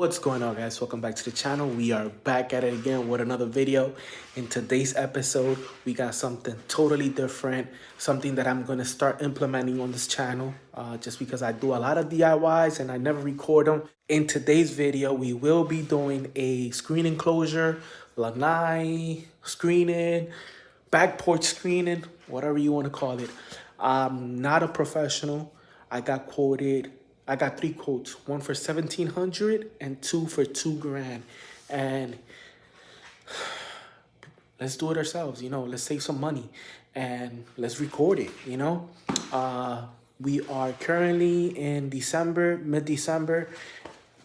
What's going on, guys? Welcome back to the channel. We are back at it again with another video. In today's episode, we got something totally different, something that I'm going to start implementing on this channel just because I do a lot of DIYs and I never record them. In today's video, we will be doing a screen enclosure, lanai screening, back porch screening, whatever you want to call it. I'm not a professional. I got three quotes, one for 1,700 and two for $2,000. And let's do it ourselves, let's save some money and let's record it, We are currently in December, mid-December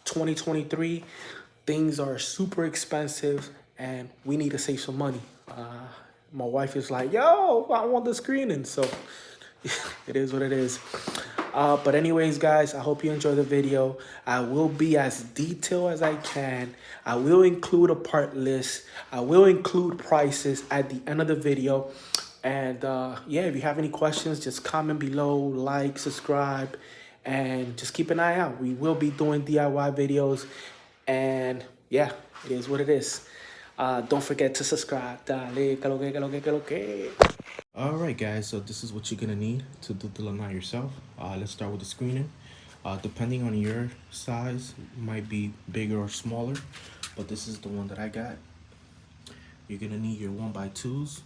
2023. Things are super expensive and we need to save some money. My wife is like, yo, I want the screening. So it is what it is. But anyways, guys, I hope you enjoy the video. I will be as detailed as I can. I will include a part list. I will include prices at the end of the video. And yeah, if you have any questions, just comment below, like, subscribe, and just keep an eye out. We will be doing DIY videos. And yeah, it is what it is. Don't forget to subscribe. Dale, que lo que, que lo que, que lo que. Alright, guys, so this is what you're gonna need to do the lanai yourself. Let's start with the screening. Depending on your size, it might be bigger or smaller, but this is the one that I got. You're gonna need your 1x2s,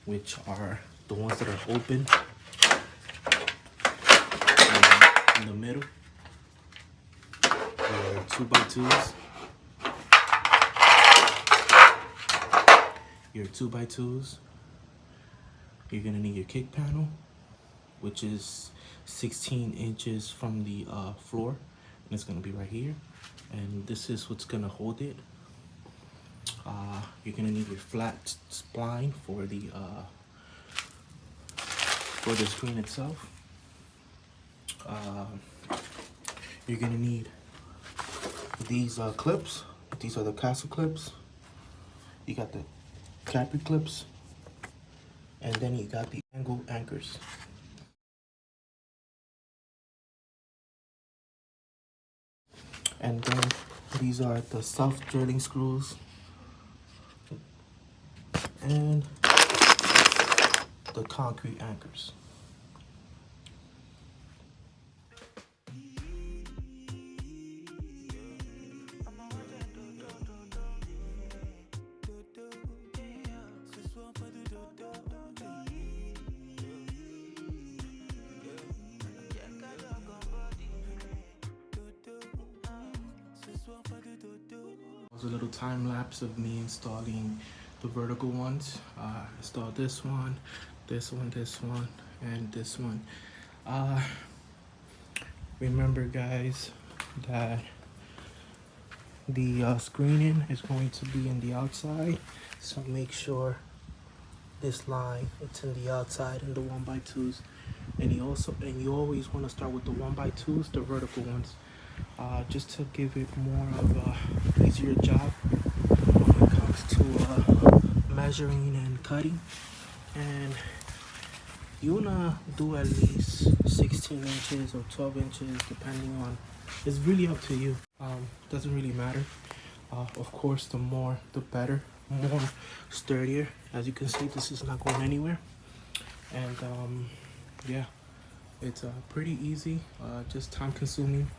which are the ones that are open in the middle. Your 2x2s. Your 2x2s. You're gonna need your kick panel, which is 16 inches from the floor, and it's gonna be right here. And this is what's gonna hold it. You're gonna need your flat spline for the screen itself. You're gonna need these clips. These are the castle clips. You got the capri clips. And then you got the angle anchors. And then these are the self-drilling screws. And the concrete anchors. A little time lapse of me installing the vertical ones. Installed this one, this one, this one, and this one. Remember, guys, that the screening is going to be in the outside, so make sure this line it's in the outside in the 1x2s, and you always want to start with the 1x2s, the vertical ones. Just to give it more of a easier job when it comes to measuring and cutting. And you wanna do at least 16 inches or 12 inches depending on, it's really up to you. Doesn't really matter. Of course, the more the better, more sturdier. As you can see, this is not going anywhere. And yeah, it's pretty easy, just time consuming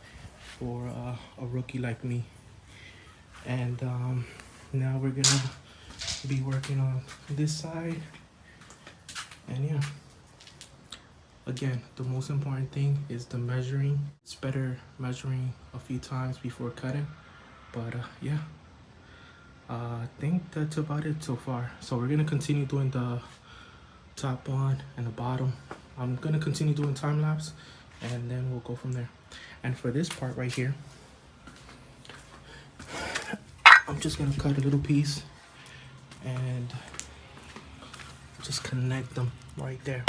for a rookie like me. And now we're gonna be working on this side. And yeah, again, the most important thing is the measuring. It's better measuring a few times before cutting, but yeah, I think that's about it so far. So we're gonna continue doing the top one and the bottom. I'm gonna continue doing time lapse and then we'll go from there. And for this part right here, I'm just gonna cut a little piece and just connect them right there.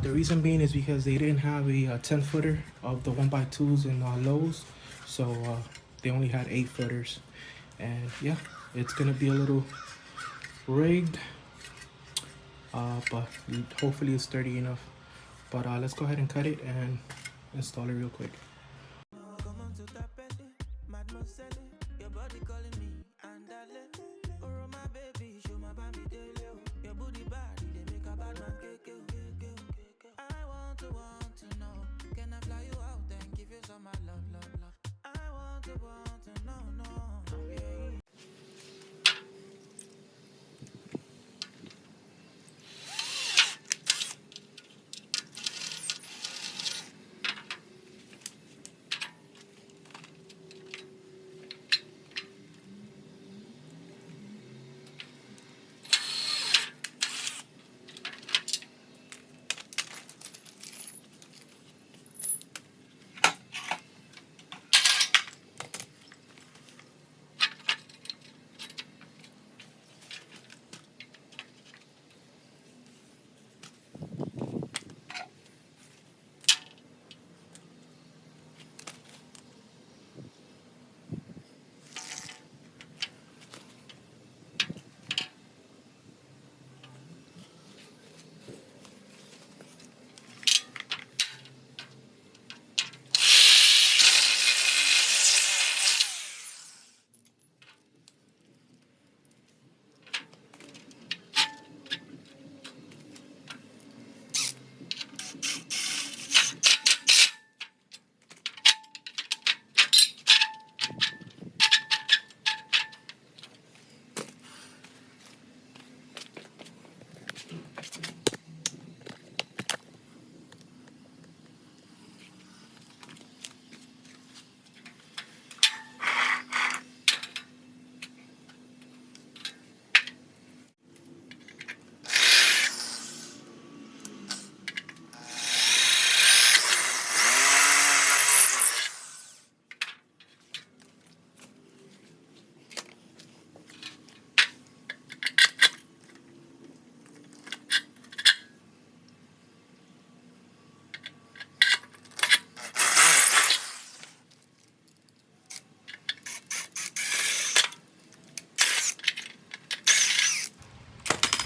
The reason being is because they didn't have a 10 footer of the 1x2s in Lowe's, so they only had 8 footers. And yeah, it's gonna be a little rigged, but hopefully it's sturdy enough. But let's go ahead and cut it and install it real quick. Your body calling me, and oh my baby, show my baby daily. Your booty body, they make a bad man kick. I want to know, can I fly you out and give you some my love? I want to know, yeah.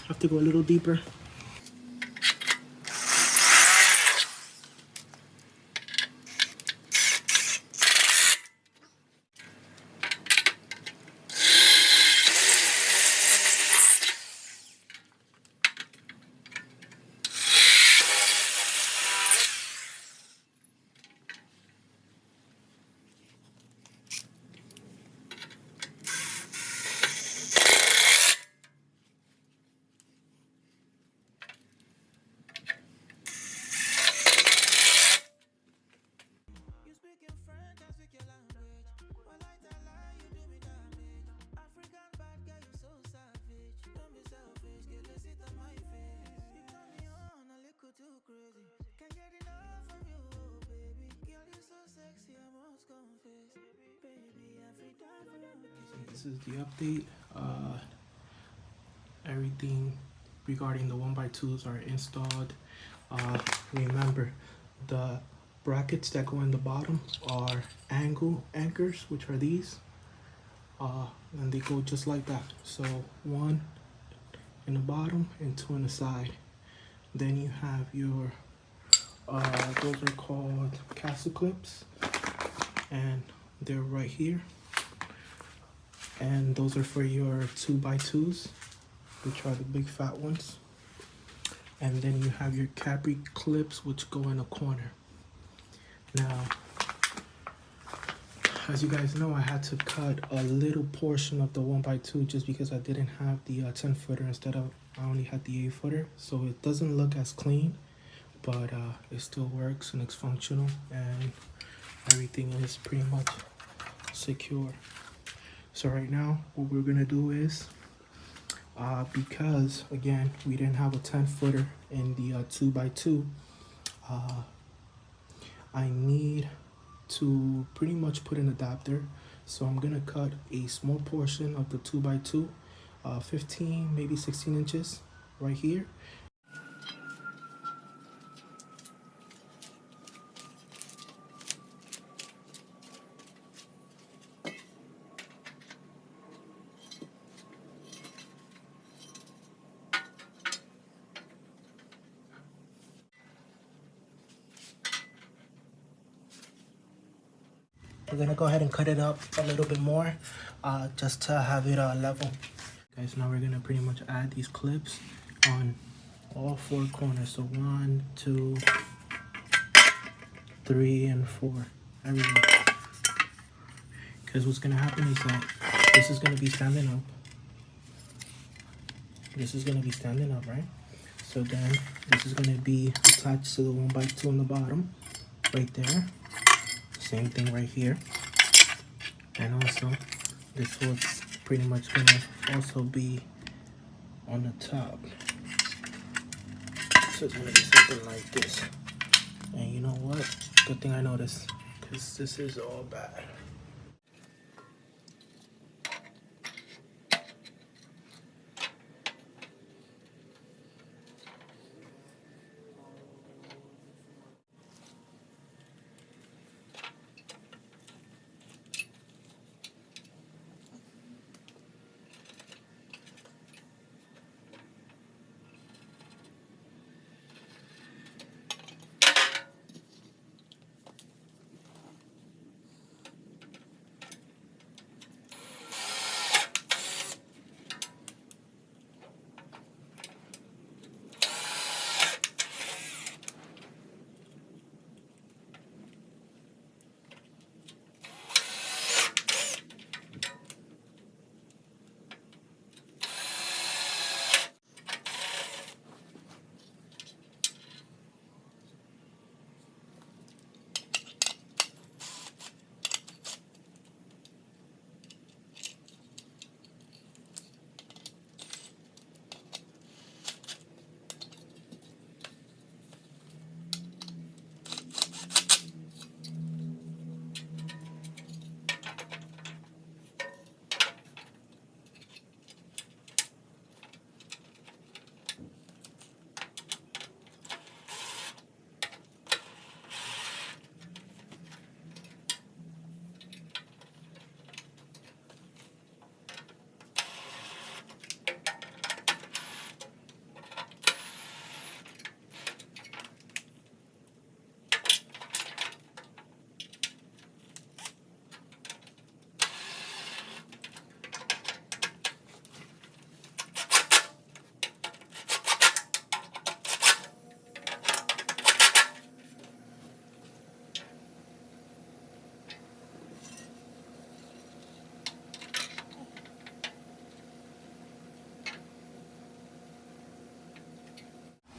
Have to go a little deeper. You speak in French, I speak your language. Well, I tell lie, you do me damage. African bad girl, you so savage. Don't be selfish, get let's sit on my face. You turn me on a little too crazy. Can't get enough of you, baby. Girl, you so sexy, I must confess. Baby, every time for you. This is the update. Everything regarding the 1x2s are installed. Remember, the brackets that go in the bottom are angle anchors, which are these, and they go just like that. So one in the bottom and two in the side. Then you have your those are called castle clips, and they're right here. And those are for your 2x2s, which are the big fat ones. And then you have your Capri clips, which go in a corner. Now, as you guys know, I had to cut a little portion of the 1x2 just because I didn't have the 10 footer. Instead of, I only had the 8 footer. So it doesn't look as clean, but it still works and it's functional, and everything is pretty much secure. So right now, what we're gonna do is, because again, we didn't have a 10 footer in the 2x2, I need to pretty much put an adapter. So I'm gonna cut a small portion of the 2x2, 15, maybe 16 inches right here. we're gonna go ahead and cut it up a little bit more, just to have it level. Guys, now we're gonna pretty much add these clips on all 4 corners. So 1, 2, 3, and 4. Everywhere. Because what's gonna happen is that this is gonna be standing up. This is gonna be standing up, right? So then this is gonna be attached to the 1x2 on the bottom, right there. Same thing right here. And also, this one's pretty much gonna also be on the top. So it's gonna be something like this. And you know what? Good thing I noticed, because this is all bad.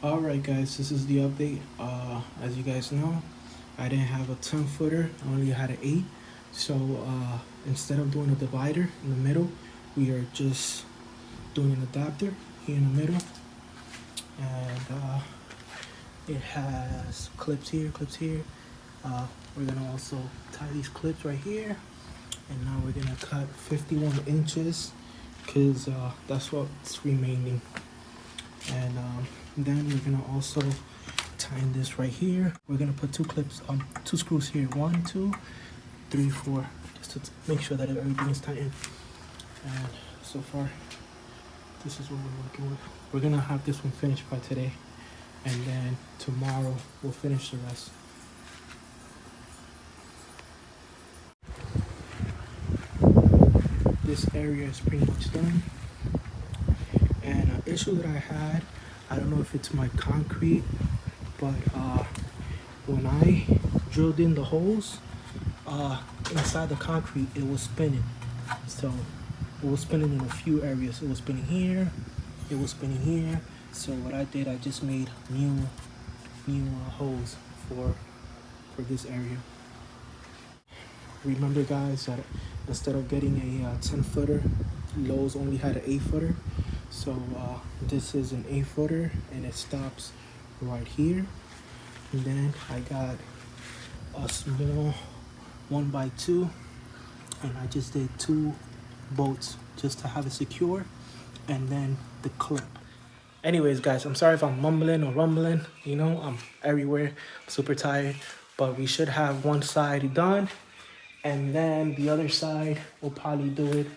Alright guys, this is the update. As you guys know, I didn't have a 10 footer, I only had an 8. So instead of doing a divider in the middle, we are just doing an adapter here in the middle. And it has clips here, clips here. We're gonna also tie these clips right here. And now we're gonna cut 51 inches because that's what's remaining. And then we're gonna also tie in this right here. We're gonna put 2 clips, 2 screws here. 1, 2, 3, 4, just to make sure that everything is tightened. And so far, this is what we're working with. We're gonna have this one finished by today, and then tomorrow we'll finish the rest. This area is pretty much done. And an issue that I had, I don't know if it's my concrete, but when I drilled in the holes, inside the concrete, it was spinning. So it was spinning in a few areas. It was spinning here, it was spinning here. So what I did, I just made new holes for this area. Remember guys, that instead of getting a 10 footer, Lowe's only had an 8 footer. So this is an 8 footer and it stops right here. And then I got a small 1x2 and I just did 2 bolts just to have it secure, and then the clip. Anyways guys, I'm sorry if I'm mumbling or rumbling, you know, I'm everywhere, I'm super tired, but we should have one side done, and then the other side we'll probably do it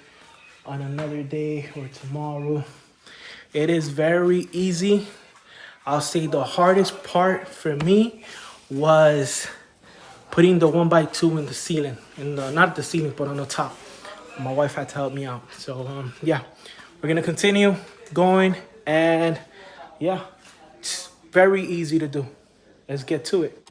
on another day or tomorrow. It is very easy. I'll say the hardest part for me was putting the 1x2 in the ceiling, and not the ceiling, but on the top. My wife had to help me out. So yeah, we're gonna continue going, and yeah, it's very easy to do. Let's get to it.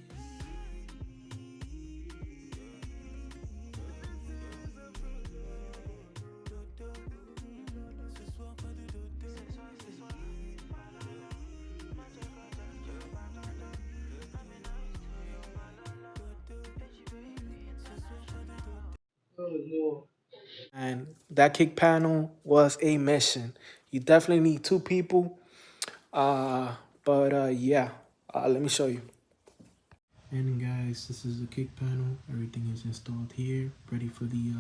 And that kick panel was a mission. You definitely need two people. But yeah, let me show you. And guys, this is the kick panel. Everything is installed here, ready for the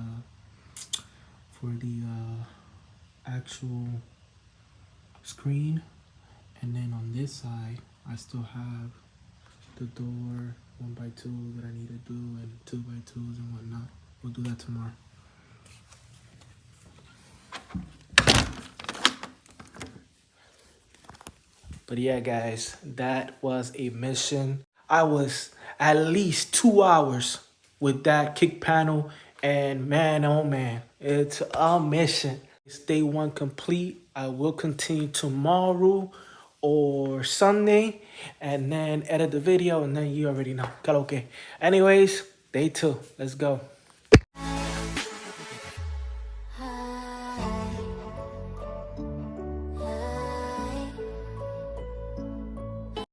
actual screen. And then on this side, I still have the door 1x2 that I need to do, and 2x2s and whatnot. We'll do that tomorrow. But yeah, guys, that was a mission. I was at least 2 hours with that kick panel, and man, oh man, it's a mission. It's day one complete. I will continue tomorrow or Sunday, and then edit the video, and then you already know. Okay. Anyways, day two. Let's go.